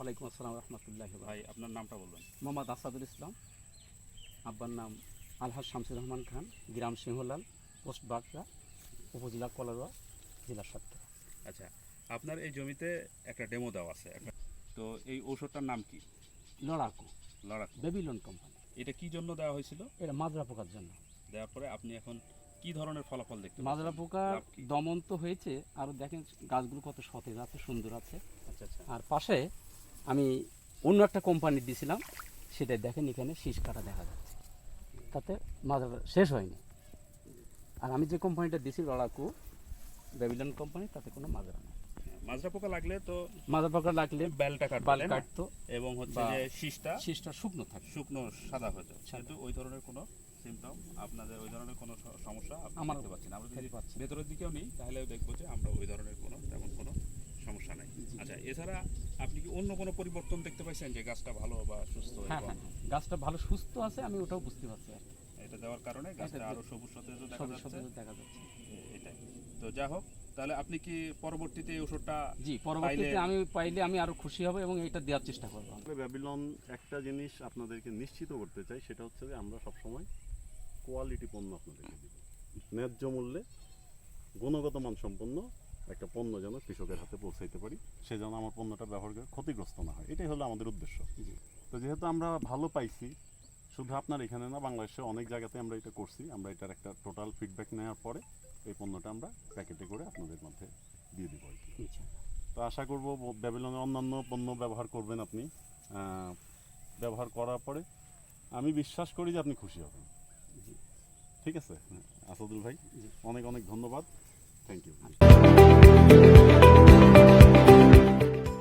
ওয়ালাইকুম আসসালাম রহমতুল্লাহ। ভাই আপনার নামটা বলবেন। মোহাম্মদ আসাদুল ইসলাম, আব্বার নাম আলহাজ শামসুর রহমান খান, গ্রাম সিংহলাল, পোস্ট বাগড়া, উপজেলা কলারোয়া, জেলা সাতক্ষীরা। আচ্ছা, আপনার এই জমিতে একটা ডেমো দেওয়া আছে, তো এই ঔষধটার নাম কি? লড়াকু, লড়াকু। Babylon company. এটা কি জন্য দেওয়া হয়েছিল? এটা মাজরা পোকার জন্য। দেওয়ার পরে আপনি এখন কি ধরনের ফলাফল দেখতে মাজরা পাচ্ছেন? পোকার লাভ কি? দমন তো হয়েছে, আর দেখেন গাছগুলো কত সতেজ আছে, সুন্দর আছে। আচ্ছা আচ্ছা। আর পাশে আমি অন্য একটা কোম্পানির দিয়েছিলাম, সেটা দেখেন এখানে শীষ কাটা দেখা যাচ্ছে, তাতে মাজরা শেষ হয়নি। আর আমি যে কোম্পানিটা দিয়েছি লড়াকু বেবিলন কোম্পানি, তাতে কোনো মাজরা নেই। মাজরা পোকা লাগলে তো মাজরা পোকা লাগলে বেলটা কাটবে, বাল তাই না? কাটতো এবং হচ্ছে বা যে শীষটা শুকনো থাকে। শুকনো সাদা হয়ে যায়, কিন্তু ওই ধরনের কোনো সিমটম আপনাদের, ওই ধরনের কোনো সমস্যা আপনি আমার দেখতে পাচ্ছেন? আমরা যদি পাচ্ছি। ভেতরের দিকেও নিই তাহলে দেখবো যে আমরা ওই ধরনের কোনো তেমন কোনো সমস্যা নাই। আচ্ছা, এছাড়া আপনি কি অন্য কোনো পরিবর্তন দেখতে পাইছেন যে গাছটা ভালো বা সুস্থ? হ্যাঁ হ্যাঁ, গাছটা ভালো সুস্থ আছে, আমি ওটাও বুঝতে পারছি আর কি। এটা দেওয়ার কারণে গাছটা আরো সবুজ সতেজ দেখা যাচ্ছে। দেখা যাচ্ছে। এটাই তো, যা হোক, তাহলে আপনি কি পরবর্তীতে এই ওষুধটা? জি, পরবর্তীতে আমি পাইলে আমি আরো খুশি হব এবং এটা দেওয়ার চেষ্টা করব। ব্যাবিলন একটা জিনিস আপনাদেরকে নিশ্চিত করতে চাই, সেটা হচ্ছে যে আমরা সবসময় কোয়ালিটি পণ্য আপনাদেরকে দিব, ন্যায্য মূল্যে গুণগত মানসম্পন্ন একটা পণ্য যেন কৃষকের হাতে পৌঁছাইতে পারি, সে যেন আমার পণ্যটা ব্যবহার করে ক্ষতিগ্রস্ত না হয়, এটাই হলো আমাদের উদ্দেশ্য। তো যেহেতু আমরা ভালো পাইছি, শুধু আপনার এখানে না, বাংলাদেশে অনেক জায়গাতে আমরা এটা করছি, আমরা এটার একটা টোটাল ফিডব্যাক নেওয়ার পরে এই পণ্যটা আমরা প্যাকেটে করে আপনাদের মধ্যে দিয়ে দিব আর কি। তো আশা করব ব্যাবিলনের অন্যান্য পণ্য ব্যবহার করবেন আপনি, ব্যবহার করার পরে আমি বিশ্বাস করি যে আপনি খুশি হবেন। ঠিক আছে আসাদুল ভাই, অনেক অনেক ধন্যবাদ, থ্যাংক ইউ।